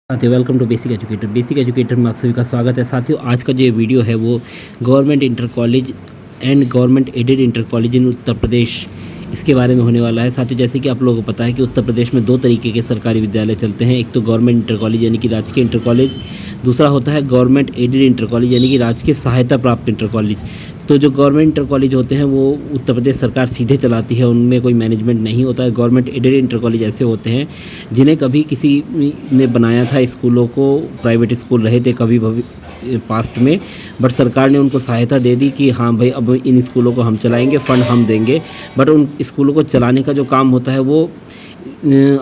साथियों welcome to basic educator में आप सभी का स्वागत है। साथियों आज का जो ये वीडियो है वो government inter college and government aided inter college in Uttar Pradesh इसके बारे में होने वाला है। साथियों जैसे कि आप लोगों को पता है कि उत्तर प्रदेश में दो तरीके के सरकारी विद्यालय चलते हैं। एक तो गवर्नमेंट इंटर कॉलेज यानी कि राजकीय इंटर कॉलेज, दूसरा होता है गवर्नमेंट एडेड इंटर कॉलेज यानी कि राजकीय सहायता प्राप्त इंटर कॉलेज। तो जो गवर्नमेंट इंटर कॉलेज होते हैं वो उत्तर प्रदेश सरकार सीधे चलाती है, उनमें कोई मैनेजमेंट नहीं होता है। गवर्नमेंट एडेड इंटर कॉलेज ऐसे होते हैं जिन्हें कभी किसी ने बनाया था, स्कूलों को प्राइवेट स्कूल रहे थे कभी पास्ट में, बट सरकार ने उनको सहायता दे दी कि हाँ भाई अब इन स्कूलों को हम चलाएंगे, फ़ंड हम देंगे। बट उन स्कूलों को चलाने का जो काम होता है वो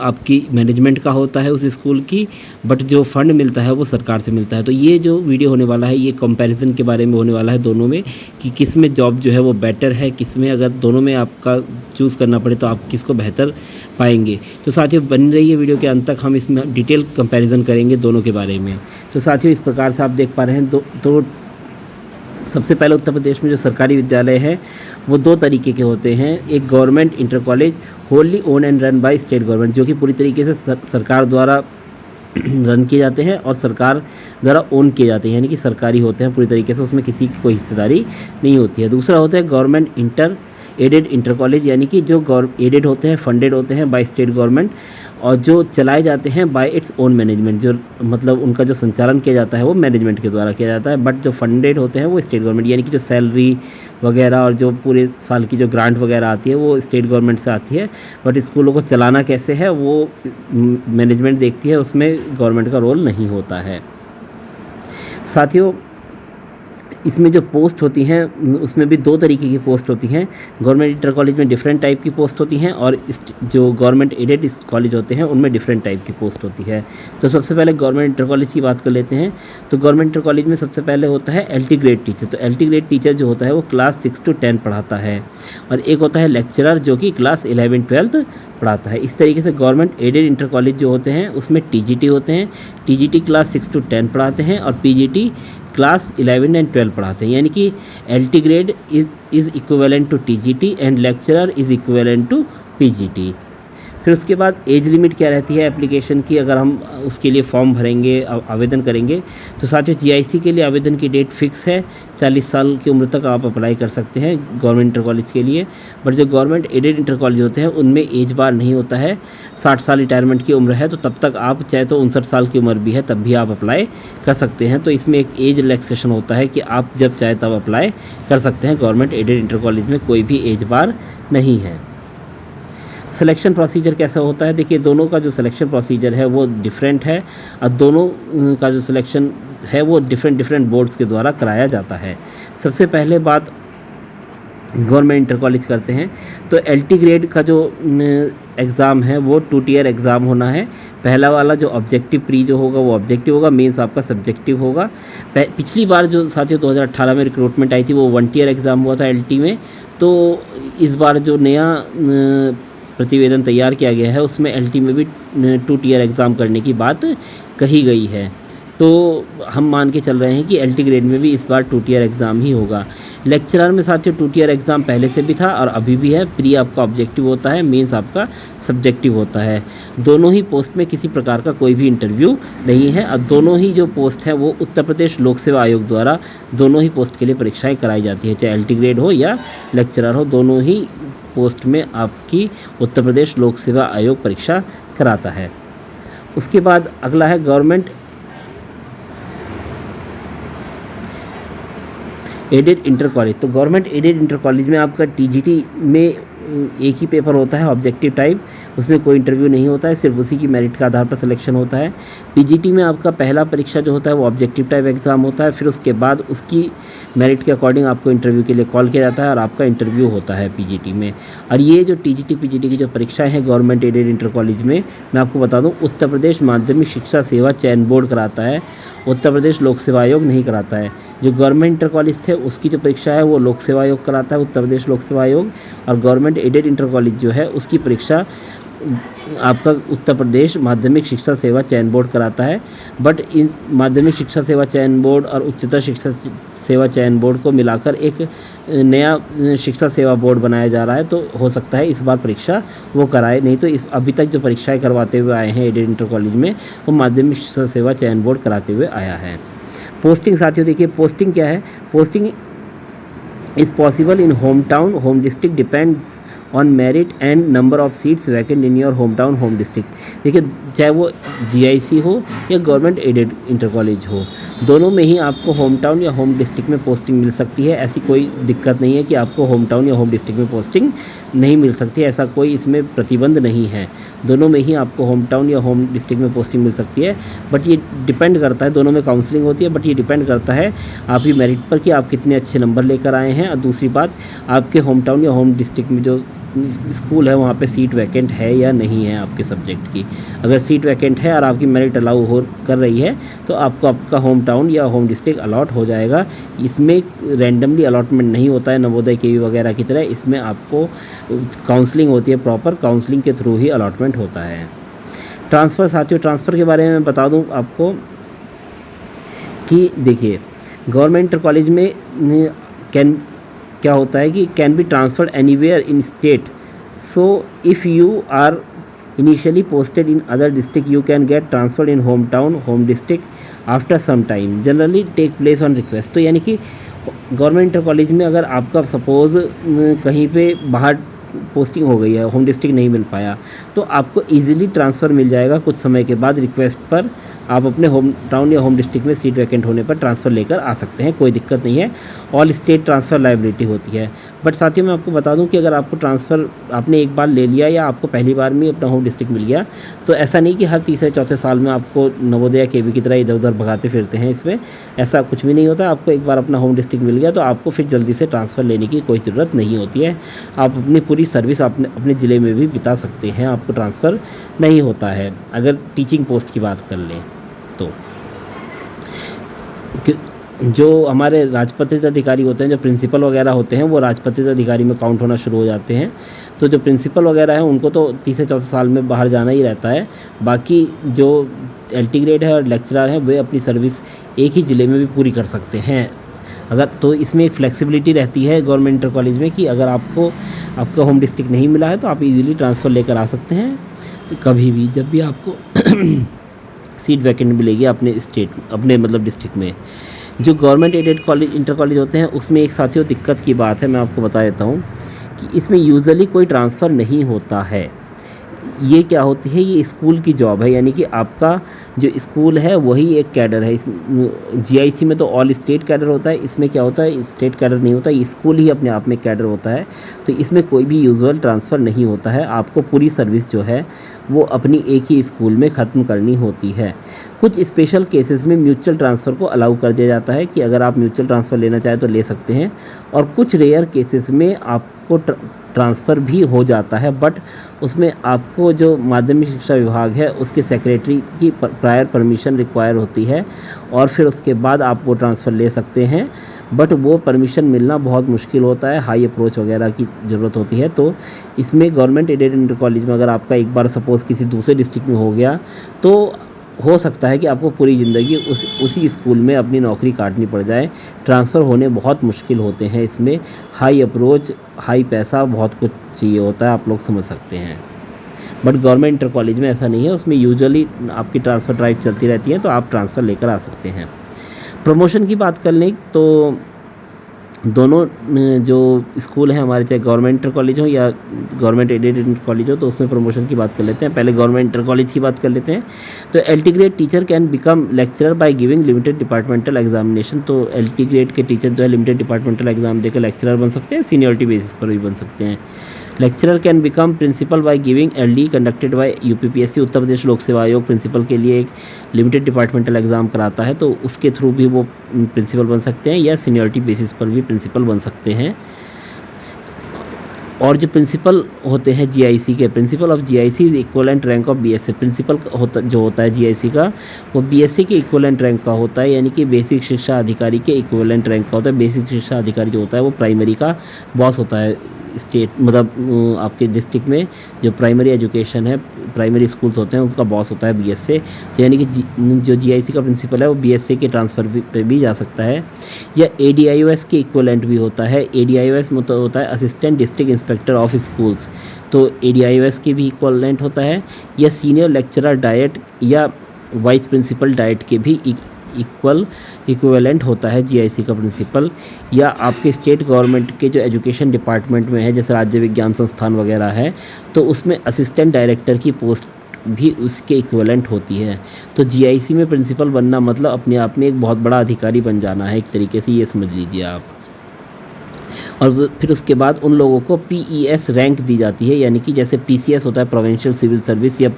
आपकी मैनेजमेंट का होता है उस स्कूल की, बट जो फ़ंड मिलता है वो सरकार से मिलता है। तो ये जो वीडियो होने वाला है ये कंपैरिजन के बारे में होने वाला है दोनों में, कि किस में जॉब जो है वो बेटर है, किस में अगर दोनों में आपका चूज़ करना पड़े तो आप किसको बेहतर पाएंगे। तो साथियों बन रही है वीडियो के अंत तक, हम इसमें डिटेल कंपैरिजन करेंगे दोनों के बारे में। तो साथियों इस प्रकार से आप देख पा रहे हैं तो सबसे पहले उत्तर प्रदेश में जो सरकारी विद्यालय है वो दो तरीके के होते हैं। एक government inter college Holi own and run by state government, जो कि पूरी तरीके से सरकार द्वारा रन किए जाते हैं और सरकार द्वारा ओन किए जाते हैं, यानी कि सरकारी होते हैं पूरी तरीके से, उसमें किसी की कोई हिस्सेदारी नहीं होती है। दूसरा होता है गवर्नमेंट एडेड इंटर कॉलेज, यानी कि जो एडेड होते हैं, फंडेड होते हैं बाय स्टेट गवर्नमेंट और जो चलाए जाते हैं बाय इट्स ओन मैनेजमेंट, जो मतलब उनका जो संचालन किया जाता है वो मैनेजमेंट के द्वारा किया जाता है। बट जो फंडेड होते हैं वो स्टेट गवर्नमेंट, यानी कि जो सैलरी वगैरह और जो पूरे साल की जो ग्रांट वगैरह आती है वो स्टेट गवर्नमेंट से आती है। बट स्कूलों को चलाना कैसे है वो मैनेजमेंट देखती है, उसमें गवर्नमेंट का रोल नहीं होता है। साथियों इसमें जो पोस्ट होती हैं उसमें भी दो तरीके की पोस्ट होती हैं। गवर्नमेंट इंटर कॉलेज में डिफरेंट टाइप की पोस्ट होती हैं और जो गवर्नमेंट एडेड कॉलेज होते हैं उनमें डिफरेंट टाइप की पोस्ट होती है। तो सबसे पहले गवर्नमेंट इंटर कॉलेज की बात कर लेते हैं। तो गवर्नमेंट इंटर कॉलेज में सबसे पहले होता है LT ग्रेड टीचर। तो LT ग्रेड टीचर जो होता है वो क्लास 6 to 10 पढ़ाता है, और एक होता है लेक्चरर जो कि क्लास 11-12 पढ़ाता है। इस तरीके से गवर्नमेंट एडेड इंटर कॉलेज जो होते हैं उसमें TGT होते हैं। TGT क्लास 6 to 10 पढ़ाते हैं और PGT क्लास 11 and 12 पढ़ाते हैं, यानी कि LT grade is equivalent to TGT and lecturer is equivalent to PGT। फिर उसके बाद एज लिमिट क्या रहती है एप्लीकेशन की, अगर हम उसके लिए फॉर्म भरेंगे, आवेदन करेंगे। तो साथियों GIC के लिए आवेदन की डेट फिक्स है, 40 साल की उम्र तक आप अप्लाई कर सकते हैं गवर्नमेंट इंटर कॉलेज के लिए। बट जो गवर्नमेंट एडेड इंटर कॉलेज होते हैं उनमें एज बार नहीं होता है। 60 साल रिटायरमेंट की उम्र है तो तब तक आप चाहे तो 59 साल की उम्र भी है तब भी आप अप्लाई कर सकते हैं। तो इसमें एक एज रिलैक्सेशन होता है कि आप जब चाहे तब अप्लाई कर सकते हैं। गवर्नमेंट एडेड इंटर कॉलेज में कोई भी एज बार नहीं है। सिलेक्शन प्रोसीजर कैसा होता है, देखिए दोनों का जो सिलेक्शन प्रोसीजर है वो डिफरेंट है और दोनों का जो सिलेक्शन है वो डिफरेंट बोर्ड्स के द्वारा कराया जाता है। सबसे पहले बात गवर्नमेंट इंटर कॉलेज करते हैं। तो LT ग्रेड का जो एग्ज़ाम है वो 2 tier एग्ज़ाम होना है। पहला वाला जो ऑब्जेक्टिव प्री जो होगा वो ऑब्जेक्टिव होगा, मेंस आपका सब्जेक्टिव होगा। पिछली बार जो साथियों 2018 में रिक्रूटमेंट आई थी वो 1 tier एग्ज़ाम हुआ था LT में। तो इस बार जो नया प्रतिवेदन तैयार किया गया है उसमें LT में भी 2 tier एग्ज़ाम करने की बात कही गई है। तो हम मान के चल रहे हैं कि LT ग्रेड में भी इस बार 2 tier एग्ज़ाम ही होगा। लेक्चरर में साथियों 2 tier एग्ज़ाम पहले से भी था और अभी भी है। प्री आपका ऑब्जेक्टिव होता है, मेंस आपका सब्जेक्टिव होता है। दोनों ही पोस्ट में किसी प्रकार का कोई भी इंटरव्यू नहीं है और दोनों ही जो पोस्ट है वो उत्तर प्रदेश लोक सेवा आयोग द्वारा दोनों ही पोस्ट के लिए परीक्षाएँ कराई जाती है, चाहे LT ग्रेड हो या लेक्चरर हो, दोनों ही पोस्ट में आपकी उत्तर प्रदेश लोक सेवा आयोग परीक्षा कराता है। उसके बाद अगला है गवर्नमेंट एडेड इंटर कॉलेज। तो गवर्नमेंट एडेड इंटर कॉलेज में आपका TGT में एक ही पेपर होता है ऑब्जेक्टिव टाइप, उसमें कोई इंटरव्यू नहीं होता है, सिर्फ उसी की मेरिट के आधार पर सिलेक्शन होता है। PGT में आपका पहला परीक्षा जो होता है वो ऑब्जेक्टिव टाइप एग्ज़ाम होता है, फिर उसके बाद उसकी मेरिट के अकॉर्डिंग आपको इंटरव्यू के लिए कॉल किया जाता है और आपका इंटरव्यू होता है PGT में। और ये जो TGT PGT की जो परीक्षाएं हैं गवर्नमेंट एडेड इंटर कॉलेज में, मैं आपको बता दूं उत्तर प्रदेश माध्यमिक शिक्षा सेवा चयन बोर्ड कराता है, उत्तर प्रदेश लोक सेवा आयोग नहीं कराता है। जो गवर्नमेंट इंटर कॉलेज थे उसकी जो परीक्षा है वो लोक सेवा आयोग कराता है, उत्तर प्रदेश लोक सेवा आयोग। और गवर्नमेंट एडेड इंटर कॉलेज जो है उसकी परीक्षा आपका उत्तर प्रदेश माध्यमिक शिक्षा सेवा चयन बोर्ड कराता है, बट इन माध्यमिक शिक्षा सेवा चयन बोर्ड और उच्चतर शिक्षा सेवा चयन बोर्ड को मिलाकर एक नया शिक्षा सेवा बोर्ड बनाया जा रहा है। तो हो सकता है इस बार परीक्षा वो कराए, नहीं तो इस अभी तक जो परीक्षाएं करवाते हुए आए हैं एडेड इंटर कॉलेज में, वो माध्यमिक शिक्षा सेवा चयन बोर्ड कराते हुए आया है। पोस्टिंग साथियों देखिए, पोस्टिंग क्या है, posting is possible in home town, home district depends on merit and number of seats vacant in your home town home district. देखिए, चाहे वो जीआईसी हो या गवर्नमेंट एडेड इंटर कॉलेज हो, दोनों में ही आपको होम टाउन या होम डिस्ट्रिक्ट में पोस्टिंग मिल सकती है। ऐसी कोई दिक्कत नहीं है कि आपको होम टाउन या होम डिस्ट्रिक्ट में पोस्टिंग नहीं मिल सकती, ऐसा कोई इसमें प्रतिबंध नहीं है। दोनों में ही आपको होम टाउन या होम डिस्ट्रिक्ट में पोस्टिंग मिल सकती है, बट ये डिपेंड करता है, दोनों में काउंसलिंग होती है, बट ये डिपेंड करता है आपकी मेरिट पर कि आप कितने अच्छे नंबर लेकर आए हैं। और दूसरी बात, आपके होम टाउन या होम डिस्ट्रिक्ट में जो स्कूल है वहाँ पे सीट वैकेंट है या नहीं है आपके सब्जेक्ट की। अगर सीट वैकेंट है और आपकी मेरिट अलाउ हो कर रही है तो आपको आपका होम टाउन या होम डिस्ट्रिक्ट अलॉट हो जाएगा। इसमें रैंडमली अलॉटमेंट नहीं होता है नवोदय केवी वगैरह की तरह, इसमें आपको काउंसलिंग होती है, प्रॉपर काउंसलिंग के थ्रू ही अलॉटमेंट होता है। ट्रांसफ़र साथियों, ट्रांसफ़र के बारे में बता दूँ आपको कि देखिए, गवर्नमेंट इंटर कॉलेज में क्या होता है कि can be transferred anywhere in state. So if you are initially posted in other district you can get transferred in home town home district after some time, generally take place on request. तो यानी कि government inter college में अगर आपका suppose कहीं पे बाहर posting हो गई है, होम डिस्ट्रिक्ट नहीं मिल पाया, तो आपको इजीली ट्रांसफ़र मिल जाएगा कुछ समय के बाद। रिक्वेस्ट पर आप अपने होम टाउन या होम डिस्ट्रिक्ट में सीट वैकेंट होने पर ट्रांसफ़र लेकर आ सकते हैं, कोई दिक्कत नहीं है। ऑल स्टेट ट्रांसफ़र लायबिलिटी होती है। बट साथियों, मैं आपको बता दूं कि अगर आपको ट्रांसफ़र आपने एक बार ले लिया या आपको पहली बार में अपना होम डिस्ट्रिक्ट मिल गया, तो ऐसा नहीं कि हर तीसरे चौथे साल में आपको नवोदय केवी की तरह इधर उधर भगाते फिरते हैं। इसमें ऐसा कुछ भी नहीं होता। आपको एक बार अपना होम डिस्ट्रिक्ट मिल गया तो आपको फिर जल्दी से ट्रांसफ़र लेने की कोई ज़रूरत नहीं होती है। आप अपनी पूरी सर्विस अपने ज़िले में भी बिता सकते हैं, आपको ट्रांसफ़र नहीं होता है अगर टीचिंग पोस्ट की बात कर लें तो। जो हमारे राजपत्रित अधिकारी होते हैं, जो प्रिंसिपल वगैरह होते हैं, वो राजपत्रित अधिकारी में काउंट होना शुरू हो जाते हैं। तो जो प्रिंसिपल वगैरह हैं उनको तो तीसरे चौथे साल में बाहर जाना ही रहता है। बाकी जो LT ग्रेड है और लेक्चरर हैं वे अपनी सर्विस एक ही ज़िले में भी पूरी कर सकते हैं। अगर तो इसमें एक फ्लेक्सिबिलिटी रहती है गवर्नमेंट इंटर कॉलेज में कि अगर आपको आपका होम डिस्ट्रिक्ट नहीं मिला है तो आप इजीली ट्रांसफ़र लेकर आ सकते हैं, तो कभी भी जब भी आपको सीट वैकेंट मिलेगी अपने मतलब डिस्ट्रिक्ट में। जो government aided college inter college होते हैं उसमें एक साथियों दिक्कत की बात है, मैं आपको बता देता हूँ कि इसमें यूजुअली कोई ट्रांसफ़र नहीं होता है। ये क्या होती है, ये स्कूल की जॉब है, यानी कि आपका जो स्कूल है वही एक कैडर है। इस GIC में तो ऑल स्टेट कैडर होता है, इसमें क्या होता है स्टेट कैडर नहीं होता, स्कूल ही अपने आप में कैडर होता है। तो इसमें कोई भी यूजुअल ट्रांसफ़र नहीं होता है। आपको पूरी सर्विस जो है वो अपनी एक ही स्कूल में ख़त्म करनी होती है। कुछ स्पेशल केसेस में म्यूचुअल ट्रांसफ़र को अलाउ कर दिया जाता है कि अगर आप म्यूचुअल ट्रांसफ़र लेना चाहें तो ले सकते हैं, और कुछ रेयर केसेस में आपको ट्रांसफ़र भी हो जाता है, बट उसमें आपको जो माध्यमिक शिक्षा विभाग है उसके सेक्रेटरी की प्रायर परमिशन रिक्वायर होती है, और फिर उसके बाद आप वो ट्रांसफ़र ले सकते हैं। बट वो परमिशन मिलना बहुत मुश्किल होता है, हाई अप्रोच वगैरह की ज़रूरत होती है। तो इसमें गवर्नमेंट एडेड इंटर कॉलेज में अगर आपका एक बार सपोज़ किसी दूसरे डिस्ट्रिक्ट में हो गया तो हो सकता है कि आपको पूरी ज़िंदगी उसी स्कूल में अपनी नौकरी काटनी पड़ जाए। ट्रांसफ़र होने बहुत मुश्किल होते हैं, इसमें हाई अप्रोच, हाई पैसा, बहुत कुछ चाहिए होता है, आप लोग समझ सकते हैं। बट गवर्नमेंट इंटर कॉलेज में ऐसा नहीं है, उसमें यूजुअली आपकी ट्रांसफ़र ड्राइव चलती रहती है, तो आप ट्रांसफ़र लेकर आ सकते हैं। प्रमोशन की बात कर लें तो दोनों जो स्कूल हैं हमारे, चाहे गवर्नमेंट इंटर कॉलेज हो या गवर्नमेंट एडेड इंटर कॉलेज हो, तो उसमें प्रमोशन की बात कर लेते हैं। पहले गवर्नमेंट इंटर कॉलेज की बात कर लेते हैं। तो LT grade teacher can become lecturer by giving limited departmental examination. तो LT ग्रेड के टीचर जो है लिमिटेड डिपार्टमेंटल एग्जाम देकर लेक्चरर बन सकते हैं, सीनियरिटी बेसिस पर भी बन सकते हैं। Lecturer can become principal by giving LD conducted by UPPSC। Uttar Pradesh लोक सेवा आयोग प्रिंसिपल के लिए एक लिमिटेड डिपार्टमेंटल एग्ज़ाम कराता है, तो उसके थ्रू भी वो प्रिंसिपल बन सकते हैं, या सीनियरिटी बेसिस पर भी प्रिंसिपल बन सकते हैं। और जो प्रिंसिपल होते हैं GIC के, principal of GIC is equivalent rank of BSc। Principal जो होता है GIC का वो BSc के इक्वलेंट रैंक का होता है, यानी कि बेसिक शिक्षा अधिकारी के इक्वलेंट रैंक का होता है। बेसिक शिक्षा अधिकारी जो होता है वो प्राइमरी का बॉस होता है स्टेट मतलब आपके डिस्ट्रिक्ट में जो प्राइमरी एजुकेशन है, प्राइमरी स्कूल्स होते हैं, उसका बॉस होता है बीएसए। तो यानी कि जो जीआईसी का प्रिंसिपल है वो बीएसए के ट्रांसफ़र पे भी जा सकता है, या एडीआईओएस के इक्विवेलेंट भी होता है। एडीआईओएस मतलब होता है assistant district inspector of schools, तो एडीआईओएस के भी इक्विवेलेंट होता है, या सीनियर लेक्चरर डाइट या वाइस प्रिंसिपल डाइट के भी इक्विवेलेंट होता है जीआईसी का प्रिंसिपल। या आपके स्टेट गवर्नमेंट के जो एजुकेशन डिपार्टमेंट में है, जैसे राज्य विज्ञान संस्थान वगैरह है, तो उसमें असिस्टेंट डायरेक्टर की पोस्ट भी उसके इक्विवेलेंट होती है। तो जीआईसी में प्रिंसिपल बनना मतलब अपने आप में एक बहुत बड़ा अधिकारी बन जाना है, एक तरीके से ये समझ लीजिए आप। और फिर उसके बाद उन लोगों को पीईएस रैंक दी जाती है, यानी कि जैसे पीसीएस होता है प्रोविंशियल सिविल सर्विस, या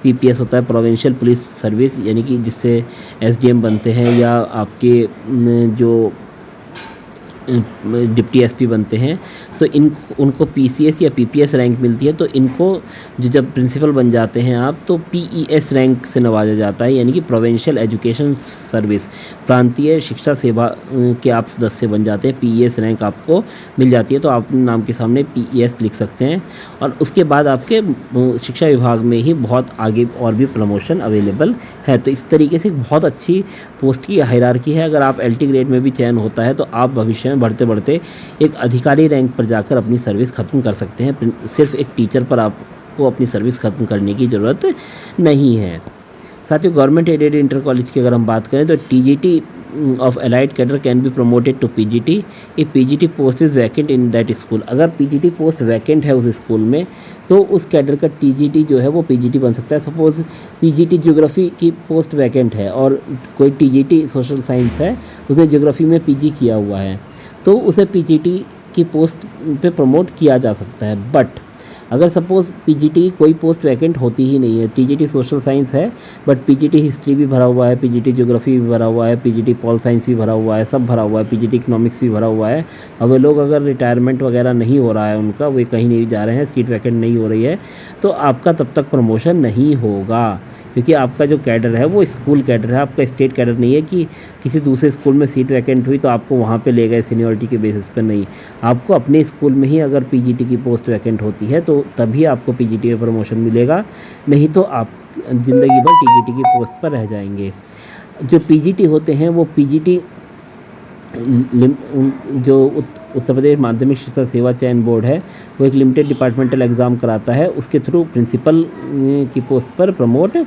पीपीएस होता है प्रोविंशियल पुलिस सर्विस, यानी कि जिससे एसडीएम बनते हैं, या आपके जो डिप्टी एसपी बनते हैं, तो उनको पीसीएस या पीपीएस रैंक मिलती है। तो इनको जो जब प्रिंसिपल बन जाते हैं आप, तो पीईएस रैंक से नवाजा जाता है, यानी कि प्रोविंशियल एजुकेशन सर्विस, प्रांतीय शिक्षा सेवा के आप सदस्य बन जाते हैं। पीईएस रैंक आपको मिल जाती है, तो आप अपने नाम के सामने पीईएस लिख सकते हैं। और उसके बाद आपके शिक्षा विभाग में ही बहुत आगे और भी प्रमोशन अवेलेबल है। तो इस तरीके से बहुत अच्छी पोस्ट की हायरार्की है। अगर आप एलटी ग्रेड में भी चयन होता है, तो आप भविष्य में बढ़ते बढ़ते एक अधिकारी रैंक पर जाकर अपनी सर्विस ख़त्म कर सकते हैं। सिर्फ एक टीचर पर आपको अपनी सर्विस ख़त्म करने की ज़रूरत नहीं है। साथियों, गवर्नमेंट एडेड इंटर कॉलेज की अगर हम बात करें, तो TGT of allied cadre can be promoted to PGT if PGT post is vacant in that school. अगर पीजीटी पोस्ट वैकेंट है उस स्कूल में, तो उस कैडर का टीजीटी जो है वो पीजीटी बन सकता है। सपोज़ पीजीटी ज्योग्राफी की पोस्ट वैकेंट है, और कोई टीजीटी सोशल साइंस है, उसने ज्योग्राफी में पीजी किया हुआ है, तो उसे पीजीटी की पोस्ट पे प्रमोट किया जा सकता है। बट अगर सपोज़ पीजीटी की कोई पोस्ट वैकेंट होती ही नहीं है, टीजीटी सोशल साइंस है, बट पीजीटी हिस्ट्री भी भरा हुआ है, पीजीटी ज्योग्राफी भी भरा हुआ है, पीजीटी पॉल साइंस भी भरा हुआ है, सब भरा हुआ है, पीजीटी इकोनॉमिक्स भी भरा हुआ है, अब वे लोग अगर रिटायरमेंट वगैरह नहीं हो रहा है उनका, वे कहीं नहीं जा रहे हैं, सीट वैकेंट नहीं हो रही है, तो आपका तब तक प्रमोशन नहीं होगा, क्योंकि आपका जो कैडर है वो स्कूल कैडर है, आपका स्टेट कैडर नहीं है कि किसी दूसरे स्कूल में सीट वैकेंट हुई तो आपको वहाँ पे ले गए सीनियरिटी के बेसिस पर। नहीं, आपको अपने स्कूल में ही अगर पीजीटी की पोस्ट वैकेंट होती है तो तभी आपको पीजीटी में प्रमोशन मिलेगा, नहीं तो आप ज़िंदगी भर टीजीटी की पोस्ट पर रह जाएंगे। जो पीजीटी होते हैं वो पीजीटी जो उत्तर प्रदेश माध्यमिक शिक्षा सेवा चयन बोर्ड है, वो एक लिमिटेड डिपार्टमेंटल एग्ज़ाम कराता है, उसके थ्रू प्रिंसिपल की पोस्ट पर प्रमोट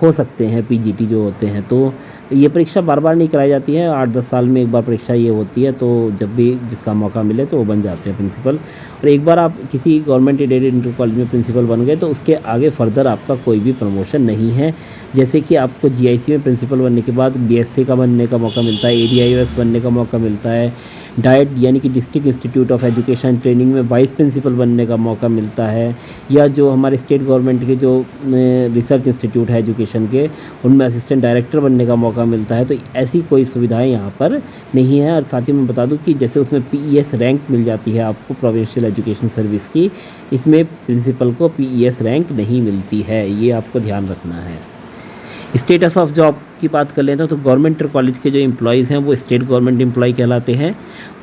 हो सकते हैं पीजीटी जो होते हैं। तो ये परीक्षा बार बार नहीं कराई जाती है, 8-10 साल में एक बार परीक्षा ये होती है, तो जब भी जिसका मौका मिले तो वो बन जाते हैं प्रिंसिपल। और एक बार आप किसी गवर्नमेंट एडेड इंटर कॉलेज में प्रिंसिपल बन गए तो उसके आगे फर्दर आपका कोई भी प्रमोशन नहीं है। जैसे कि आपको जीआईसी में प्रिंसिपल बनने के बाद बीएससी का बनने का मौका मिलता है, एडीआईओएस बनने का मौका मिलता है, डाइट यानी कि district institute of education training में वाइस प्रिंसिपल बनने का मौका मिलता है, या जो हमारे स्टेट गवर्नमेंट के जो रिसर्च इंस्टीट्यूट है एजुकेशन के, उनमें असिस्टेंट डायरेक्टर बनने का मौका मिलता है। तो ऐसी कोई सुविधाएं यहाँ पर नहीं है। और साथ ही मैं बता दूँ कि जैसे उसमें पीईएस रैंक मिल जाती है आपको प्रोविंशियल एजुकेशन सर्विस की, इसमें प्रिंसिपल को पीईएस रैंक नहीं मिलती है, ये आपको ध्यान रखना है। स्टेटस ऑफ जॉब की बात कर लेते हैं तो गवर्नमेंट इंटर कॉलेज के जो एम्प्लॉयज़ हैं वो स्टेट गवर्नमेंट एम्प्लॉय कहलाते हैं,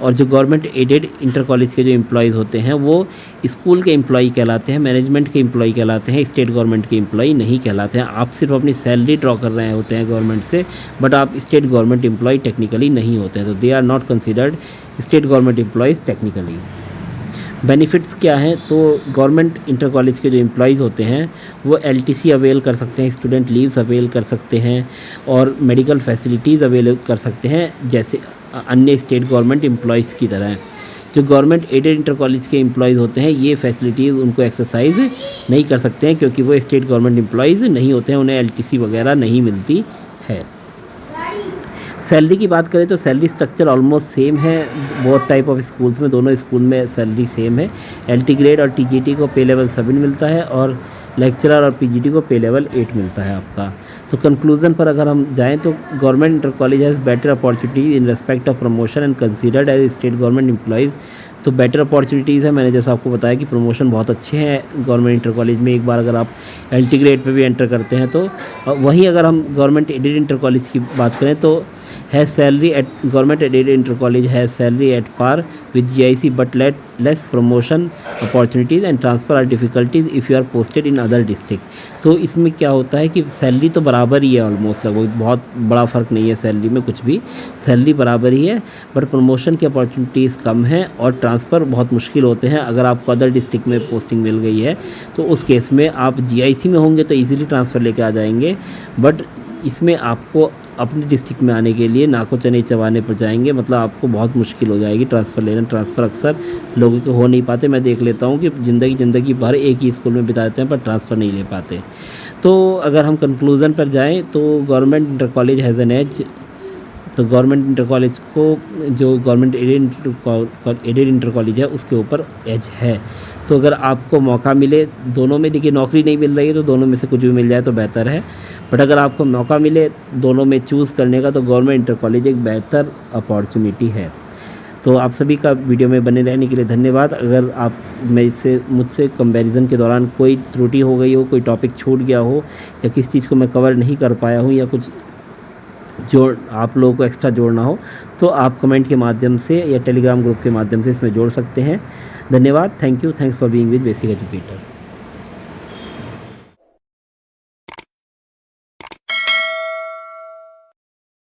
और जो गवर्नमेंट एडेड इंटर कॉलेज के जो एम्प्लॉयज़ होते हैं वो स्कूल के एम्प्लॉय कहलाते हैं, मैनेजमेंट के एम्प्लॉय कहलाते हैं, स्टेट गवर्नमेंट के एम्प्लॉय नहीं कहलाते हैं। आप सिर्फ अपनी सैलरी ड्रॉ कर रहे होते हैं गवर्नमेंट से, बट आप स्टेट गवर्नमेंट एम्प्लॉय टेक्निकली नहीं होते हैं, तो they are not considered state government employees technically. Benefits क्या हैं, तो गवर्नमेंट इंटर कॉलेज के जो एम्प्लॉयज़ होते हैं वो एलटीसी अवेल कर सकते हैं, स्टूडेंट लीव्स अवेल कर सकते हैं, और मेडिकल फैसिलिटीज़ अवेल कर सकते हैं जैसे अन्य स्टेट गवर्नमेंट एम्प्लॉयज़ की तरह। जो गवर्नमेंट एडेड इंटर कॉलेज के एम्प्लॉयज़ होते हैं ये फैसिलिटीज़ उनको एक्सरसाइज नहीं कर सकते हैं, क्योंकि वो स्टेट गवर्नमेंट एम्प्लॉयज़ नहीं होते हैं, उन्हें एलटीसी वगैरह नहीं मिलती है। सैलरी की बात करें तो सैलरी स्ट्रक्चर ऑलमोस्ट सेम है बहुत टाइप ऑफ स्कूल्स में, दोनों स्कूल में सैलरी सेम है। एलटी ग्रेड और टीजीटी को पे लेवल 7 मिलता है, और लेक्चरर और पीजीटी को पे लेवल 8 मिलता है आपका। तो कंक्लूजन पर अगर हम जाएं तो government inter college has better opportunity in respect of promotion and considered as state government employees तो बेटर अपॉर्चुनिटीज़ है। मैंने जैसा आपको बताया कि प्रमोशन बहुत अच्छे हैं गवर्नमेंट इंटर कॉलेज में। एक बार अगर आप LT ग्रेड पे भी एंटर करते हैं तो वहीं अगर हम गवर्नमेंट एडेड इंटर कॉलेज की बात करें तो है salary at government aided inter college है salary at par with GIC but less promotion opportunities and transfer are difficulties if you are posted in other district. तो इसमें क्या होता है कि सैलरी तो बराबर ही है ऑलमोस्ट, लगभग बहुत बड़ा फ़र्क नहीं है सैलरी में कुछ भी, सैलरी बराबर ही है, बट प्रमोशन की अपॉर्चुनिटीज़ कम है और ट्रांसफ़र बहुत मुश्किल होते हैं। अगर आपको अदर डिस्ट्रिक्ट में पोस्टिंग मिल गई है तो उस केस में आप GIC में होंगे तो ईज़िली ट्रांसफ़र लेके आ जाएंगे, बट इसमें आपको अपने डिस्ट्रिक्ट में आने के लिए नाको चने चबाने पर जाएंगे, मतलब आपको बहुत मुश्किल हो जाएगी ट्रांसफ़र लेना। ट्रांसफ़र अक्सर लोगों को हो नहीं पाते। मैं देख लेता हूँ कि ज़िंदगी भर एक ही स्कूल में बिता देते हैं पर ट्रांसफ़र नहीं ले पाते। तो अगर हम कंक्लूज़न पर जाएँ तो government inter college has an edge. तो गवर्नमेंट इंटर कॉलेज को जो गवर्नमेंट एडेड इंटर कॉलेज है उसके ऊपर एज है। तो अगर आपको मौका मिले दोनों में, देखिए नौकरी नहीं मिल रही है तो दोनों में से कुछ भी मिल जाए तो बेहतर है, बट अगर आपको मौका मिले दोनों में चूज़ करने का तो गवर्नमेंट इंटर कॉलेज एक बेहतर अपॉर्चुनिटी है। तो आप सभी का वीडियो में बने रहने के लिए धन्यवाद। अगर आप मुझसे कंपैरिजन के दौरान कोई त्रुटि हो गई हो, कोई टॉपिक छूट गया हो या किस चीज़ को मैं कवर नहीं कर पाया हूँ या कुछ जोड़ आप लोगों को एक्स्ट्रा जोड़ना हो तो आप कमेंट के माध्यम से या टेलीग्राम ग्रुप के माध्यम से इसमें जोड़ सकते हैं। धन्यवाद। Thank you. Thanks for being with basic educator.